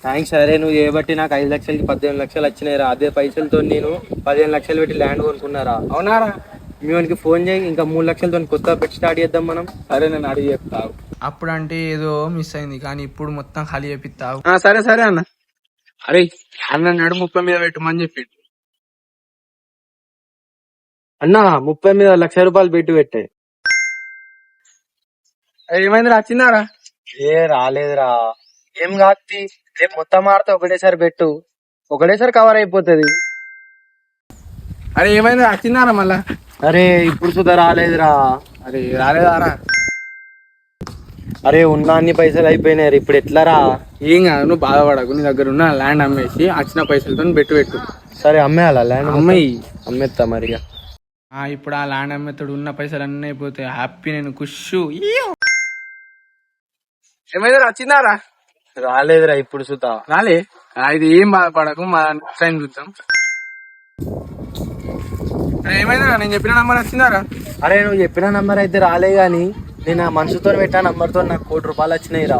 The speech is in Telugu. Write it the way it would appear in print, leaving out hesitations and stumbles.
థ్యాంక్స్. సరే నువ్వు చేయబట్టి నాకు 5 లక్షలకి 18 లక్షలు వచ్చినాయిరా. అదే పైసలతో నేను 15 లక్షలు పెట్టి ల్యాండ్ కొనుక్కున్నారా. అవునారా? మీ వానికి ఫోన్ చేయి, ఇంకా 3 లక్షలతో కొత్త పెట్టి స్టార్ట్ చేద్దాం మనం. సరే నేను అడిగి చెప్తావు. అప్పుడు అంటే ఏదో మిస్ అయింది కానీ ఇప్పుడు మొత్తం ఖాళీ చేపిస్తావు. సరే సరే అన్న. అరే అన్న నడు 30 మీద పెట్టమని చెప్పి. అన్నా 30 మీద ₹1,00,000 పెట్టి పెట్టే. ఏమైంది వచ్చిందారా? ఏ రాలేదురా. ఏం కాదు, రేపు మొత్తం ఆడితే ఒకటేసారి పెట్టు, ఒకటేసారి కవర్ అయిపోతుంది. అరే ఏమైంది వచ్చిందారా మళ్ళా? అరే ఇప్పుడు సుధా రాలేదురా. అరే రాలేదారా? అరే ఉన్న అన్ని పైసలు అయిపోయినాయి, ఇప్పుడు ఎట్లారా? ఏం కాదు, నువ్వు బాధపడకు. నీ దగ్గర ఉన్న ల్యాండ్ అమ్మేసి వచ్చిన పైసలతో పెట్టు. సరే అమ్మేయాలా ల్యాండ్? అమ్మాయి అమ్మేస్తా మరిగా. ఇప్పుడు ఆ ల్యాండ్ అమ్మేతాడు, ఉన్న పైసలు అన్నీ అయిపోతాయి. హ్యాపీ, నేను ఖుషు. ఏమైంది వచ్చిందారా? రాలేదురా ఇప్పుడు సుధా. రాలే. ఇది ఏం బాధపడకు, మా టైం చూద్దాం. ఏమైందిరా? నేను చెప్పిన నంబర్ వచ్చిందారా? అరే నువ్వు చెప్పిన నంబర్ అయితే రాలే గాని నేను ఆ మనిషితో పెట్టిన నంబర్తో నాకు ₹1,00,00,000 వచ్చినాయిరా.